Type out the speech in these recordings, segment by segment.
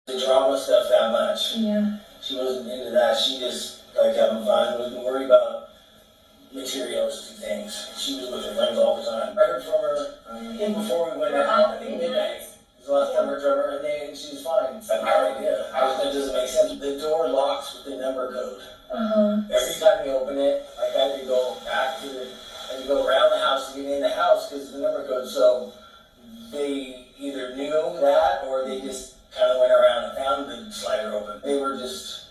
the drama stuff that much. Yeah. She wasn't into that. She just liked having fun, wasn't worried about materialistic things. She was with her friends all the time. I heard from her even before we went out, I think midnight. It was the last time I drove her, and she was fine. I had no idea. That doesn't make sense. The door locks with the number code. Every time you open it, like I had to go back to the, I had to go around the house to get in the house because the number code. So they either knew that or they just kind of went around and found the slider open. They were just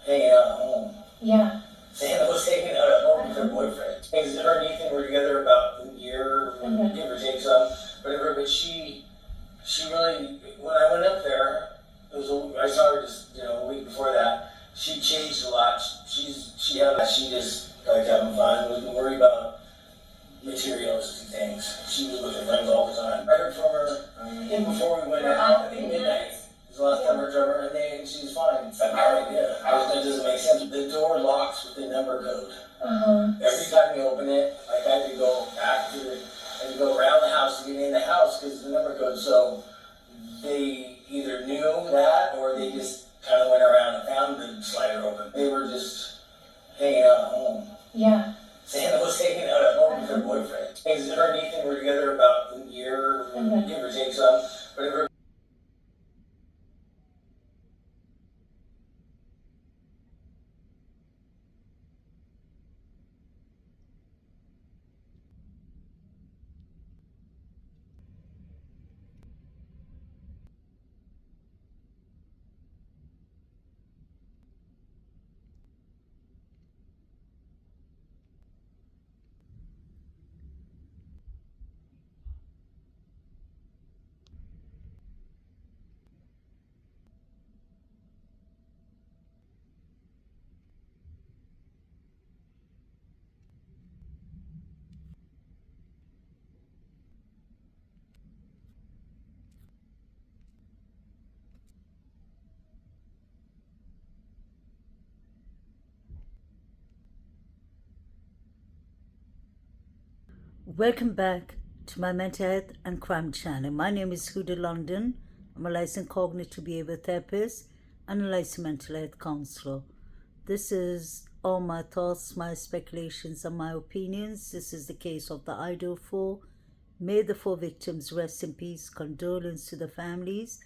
hanging out at home. Yeah. Xana was hanging out at home with her boyfriend. Her and Ethan were together about a year, give or take some, whatever. But she really, when I went up there, I saw her just a week before that. She changed a lot. She just liked having fun, wasn't worried about materialistic things. She was with her friends all the time. I heard from her even before we went out, I think midnight. It was the last time I drove her, and she was fine. I had no idea. That doesn't make sense. The door locks with the number code. Every time you open it, like I had to go back to the, I had to go around the house to get in the house because of the number code. So they either knew that or they just kind of went around and found the slider open. They were just hanging out at home. Yeah. Xana was hanging out at home with her boyfriend. Her and Ethan were together about a year, give or take some, whatever. Welcome back to my mental health and crime channel. My name is Huda London. I'm a licensed cognitive behavior therapist and a licensed mental health counselor. This is all my thoughts, my speculations, and my opinions. This is the case of the Idaho 4. May the 4 victims rest in peace, condolence to the families,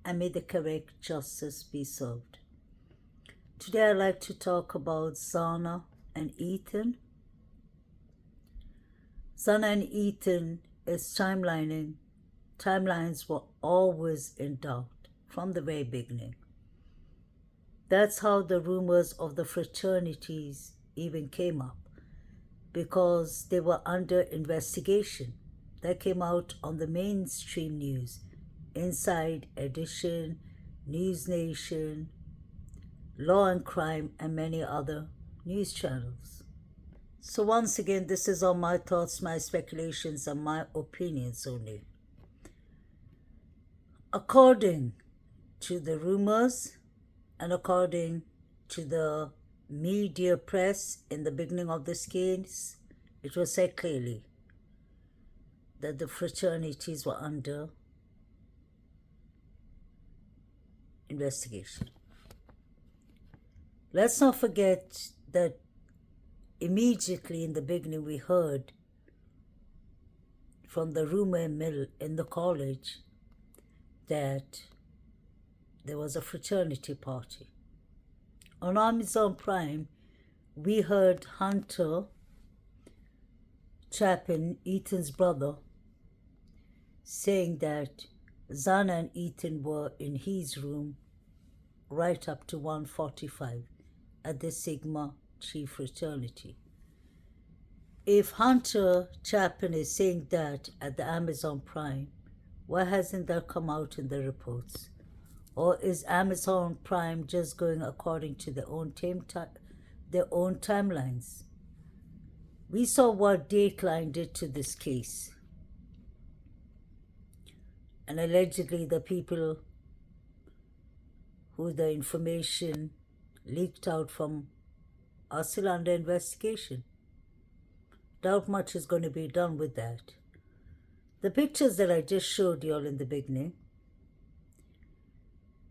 and may the correct justice be served. Today I'd like to talk about Xana and Ethan. Xana and Ethan is timelines were always in doubt from the very beginning. That's how the rumors of the fraternities even came up, because they were under investigation. That came out on the mainstream news, Inside Edition, News Nation, Law and Crime, and many other news channels. So once again, this is all my thoughts, my speculations, and my opinions only. According to the rumors and according to the media press in the beginning of this case, it was said clearly that the fraternities were under investigation. Let's not forget that immediately in the beginning we heard from the rumor mill in the college that there was a fraternity party. On Amazon Prime, we heard Hunter Chapin, Ethan's brother, saying that Xana and Ethan were in his room right up to 1:45 at the Sigma Chi fraternity. If Hunter Chapin is saying that at the Amazon Prime, why hasn't that come out in the reports? Or is Amazon Prime just going according to their own timelines? We saw what Dateline did to this case. And allegedly the people who the information leaked out from are still under investigation. Doubt much is going to be done with that. The pictures that I just showed you all in the beginning,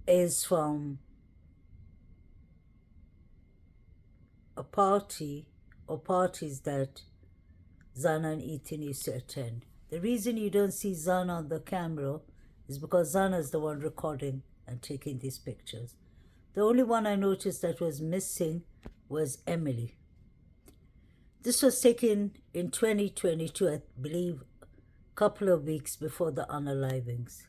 is from a party or parties that Xana and Ethan used to attend. The reason you don't see Xana on the camera is because Xana is the one recording and taking these pictures. The only one I noticed that was missing was Emily. This was taken in 2022, I believe, a couple of weeks before the unalivings.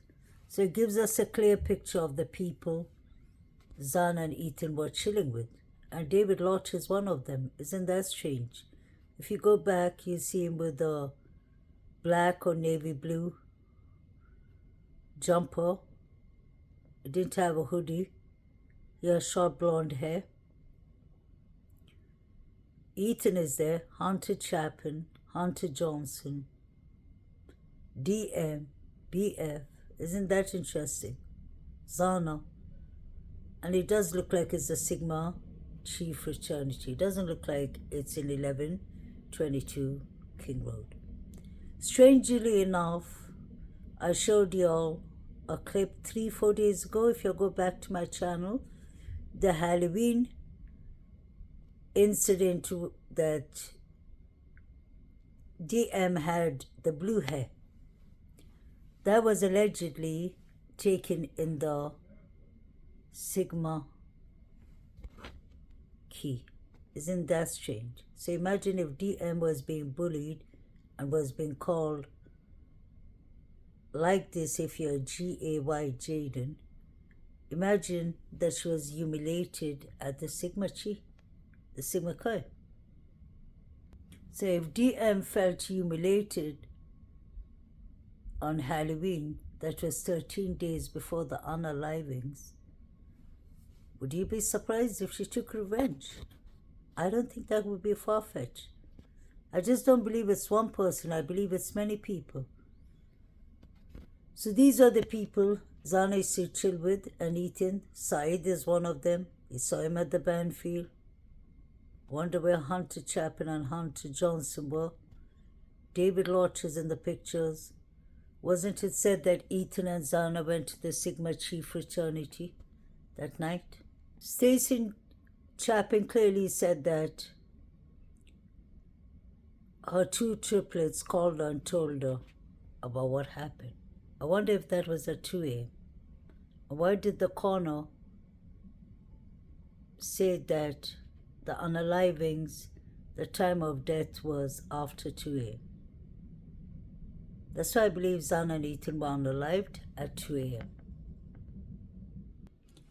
So it gives us a clear picture of the people Xana and Ethan were chilling with. And David Lodge is one of them. Isn't that strange? If you go back, you see him with a black or navy blue jumper. He didn't have a hoodie. He has short blonde hair. Ethan is there, Hunter Chapin, Hunter Johnson, DM, BF. Isn't that interesting? Xana. And it does look like it's a Sigma Chi fraternity. It doesn't look like it's in 1122 King Road. Strangely enough, I showed y'all a clip 3-4 days ago, if you go back to my channel, the Halloween incident that DM had the blue hair. That was allegedly taken in the Sigma key. Isn't that strange? So imagine if DM was being bullied and was being called like this if you're G-A-Y Jaden. Imagine that she was humiliated at the Sigma Chi, the Sigma Chi. So if DM felt humiliated on Halloween, that was 13 days before the unalivings, would you be surprised if she took revenge? I don't think that would be far-fetched. I just don't believe it's one person. I believe it's many people. So these are the people Xana used to chill with, and Ethan. Saeed is one of them. He saw him at the band field. Wonder where Hunter Chapin and Hunter Johnson were. David Lodge is in the pictures. Wasn't it said that Ethan and Xana went to the Sigma Chi fraternity that night? Stacey Chapin clearly said that her two triplets called her and told her about what happened. I wonder if that was at 2 a.m. Why did the coroner say that the unalivings, the time of death was after 2 a.m.? That's why I believe Xana and Ethan were unalived at 2 a.m.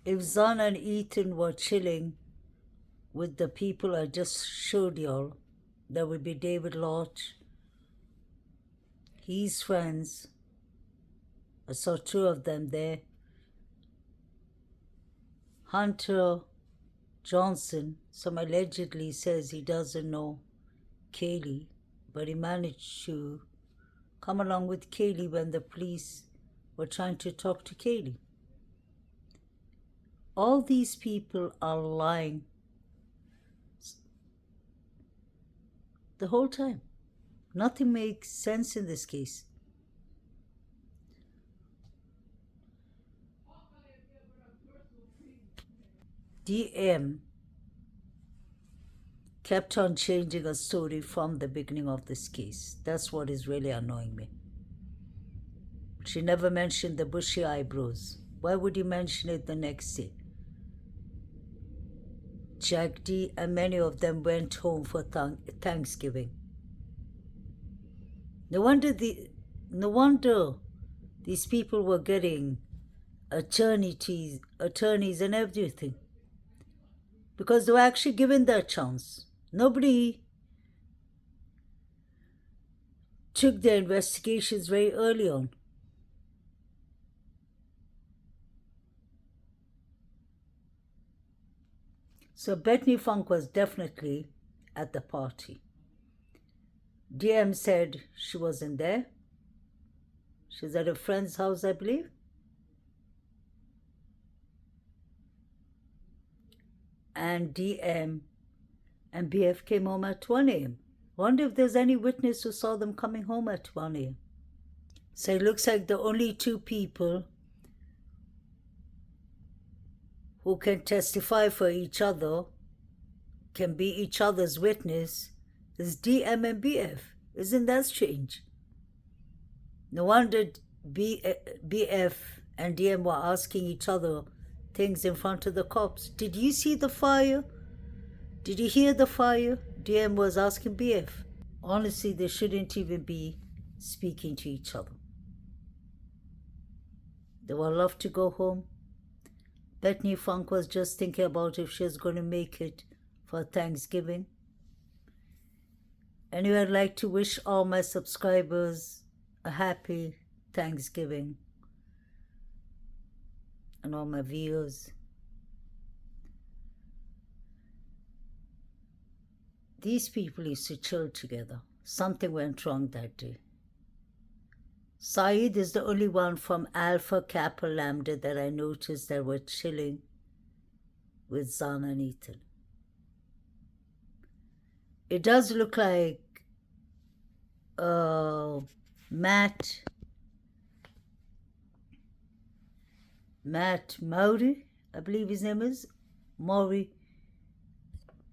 If Xana and Ethan were chilling with the people I just showed y'all, that would be David Lodge, his friends. I saw 2 of them there. Hunter Johnson, some allegedly says he doesn't know Kaylee, but he managed to come along with Kaylee when the police were trying to talk to Kaylee. All these people are lying the whole time. Nothing makes sense in this case. DM kept on changing a story from the beginning of this case. That's what is really annoying me. She never mentioned the bushy eyebrows. Why would you mention it the next day? Jack D and many of them went home for Thanksgiving. No wonder these people were getting attorneys and everything, because they were actually given their chance. Nobody took their investigations very early on. So Bethany Funk was definitely at the party. DM said she wasn't there. She's at a friend's house, I believe. And DM and BF came home at 1 a.m. Wonder if there's any witness who saw them coming home at 1 a.m. So it looks like the only 2 people who can testify for each other, can be each other's witness, is DM and BF. Isn't that strange? No wonder BF and DM were asking each other things in front of the cops. Did you see the fire? Did you hear the fire? DM was asking BF. Honestly, they shouldn't even be speaking to each other. They would love to go home. Bethany Funk was just thinking about if she was going to make it for Thanksgiving. Anyway, I'd like to wish all my subscribers a happy Thanksgiving and all my viewers. These people used to chill together. Something went wrong that day. Saeed is the only one from Alpha Kappa Lambda that I noticed that were chilling with Xana and Ethan. It does look like Matt Maury, I believe his name is, Maury,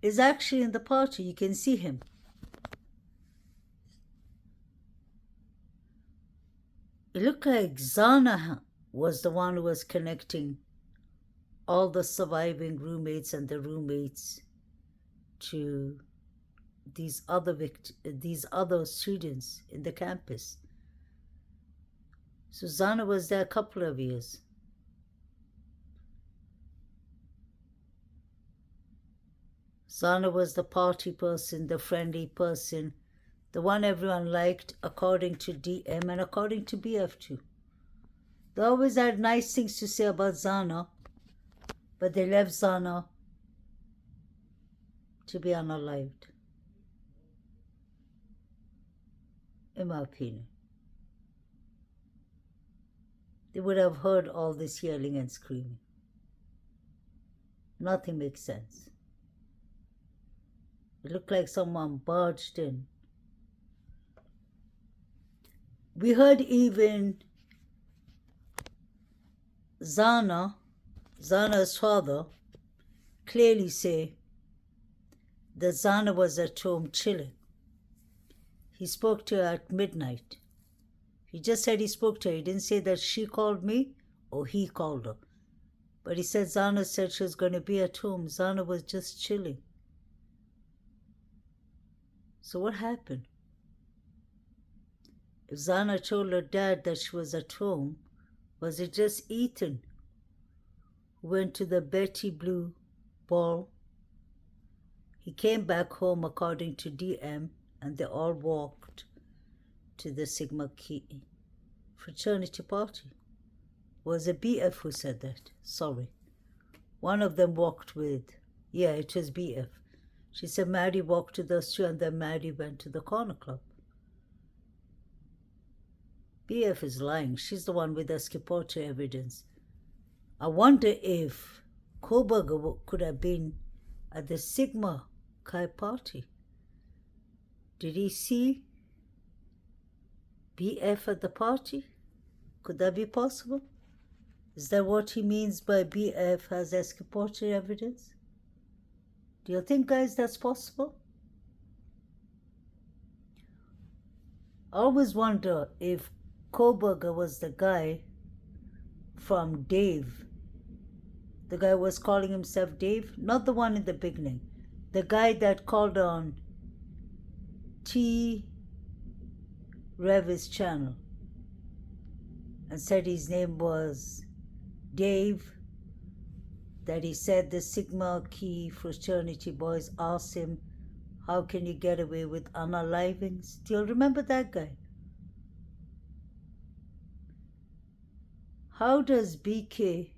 is actually in the party. You can see him. It looked like Xana was the one who was connecting all the surviving roommates and the roommates to these other students in the campus. So Xana was there a couple of years. Xana was the party person, the friendly person, the one everyone liked, according to DM and according to BF too. They always had nice things to say about Xana, but they left Xana to be unalived, in my opinion. They would have heard all this yelling and screaming. Nothing makes sense. It looked like someone barged in. We heard even Xana's father, clearly say that Xana was at home chilling. He spoke to her at midnight. He just said he spoke to her. He didn't say that she called me or he called her. But he said Xana said she was going to be at home. Xana was just chilling. So what happened? If Xana told her dad that she was at home, was it just Ethan who went to the Betty Blue ball? He came back home according to DM and they all walked to the Sigma Chi fraternity party. Was it BF who said that? Sorry. One of them walked with, it was BF. She said Maddie walked to those two and then Maddie went to the corner club. BF is lying. She's the one with the Skiporta evidence. I wonder if Koberger could have been at the Sigma Chi party. Did he see BF at the party? Could that be possible? Is that what he means by BF has Skiporta evidence? Do you think, guys, that's possible? I always wonder if Koberger was the guy from Dave. The guy was calling himself Dave, not the one in the beginning. The guy that called on T. Revis channel and said his name was Dave, that he said the Sigma Chi fraternity boys asked him, how can you get away with unalivings? Do you remember that guy? How does BK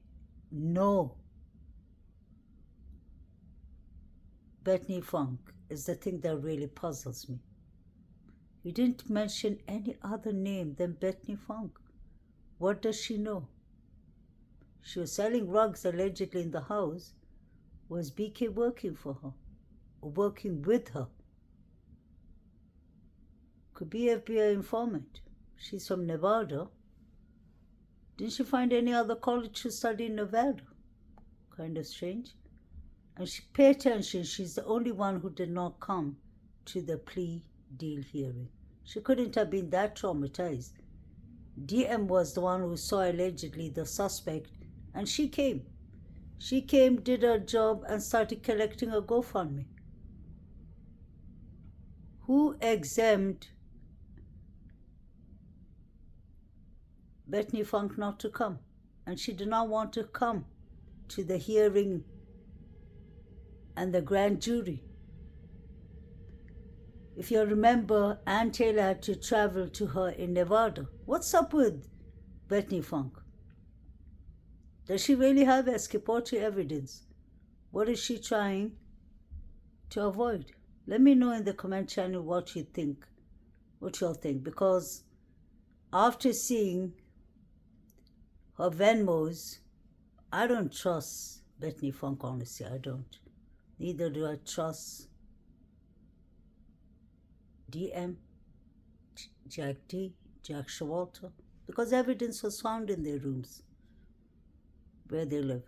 know Bethany Funk is the thing that really puzzles me. You didn't mention any other name than Bethany Funk. What does she know? She was selling rugs allegedly in the house. Was BK working for her or working with her? Could be FBI informant. She's from Nevada. Didn't she find any other college to study in Nevada? Kind of strange. And pay attention, she's the only one who did not come to the plea deal hearing. She couldn't have been that traumatized. DM was the one who saw allegedly the suspect, and she came. She came, did her job, and started collecting a GoFundMe. Who exempt Bethany Funk not to come? And she did not want to come to the hearing and the grand jury. If you remember, Ann Taylor had to travel to her in Nevada. What's up with Bethany Funk? Does she really have exculpatory evidence? What is she trying to avoid? Let me know in the comment channel what you think, what y'all think, because after seeing her Venmos, I don't trust Bethany Funk, honestly, I don't. Neither do I trust DM, Jack D, Jack Showalter, because evidence was found in their rooms where they live.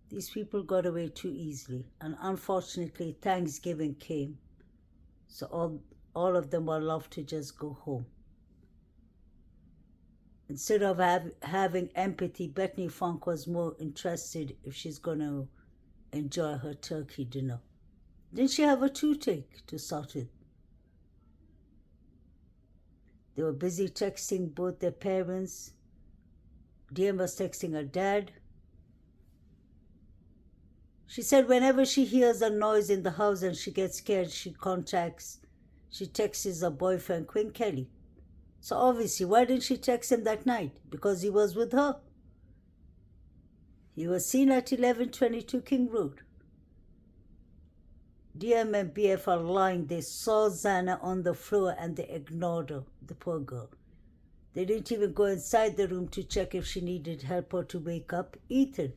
These people got away too easily, and unfortunately Thanksgiving came, so all of them were allowed to just go home. Instead of having empathy, Bethany Funk was more interested if she's going to enjoy her turkey dinner. Didn't she have a toothache to start with? They were busy texting both their parents. DM was texting her dad. She said whenever she hears a noise in the house and she gets scared, she texts her boyfriend, Quinn Kelly. So obviously, why didn't she text him that night? Because he was with her. He was seen at 1122 King Road. DM and BF are lying. They saw Xana on the floor and they ignored her, the poor girl. They didn't even go inside the room to check if she needed help or to wake up Ethan.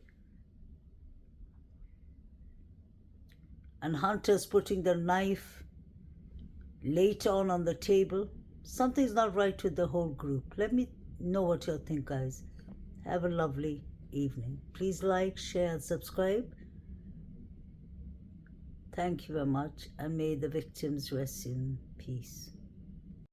And Hunter's putting the knife later on the table. Something's not right with the whole group. Let me know what you think, guys. Have a lovely evening. Please like, share, and subscribe. Thank you very much, and may the victims rest in peace.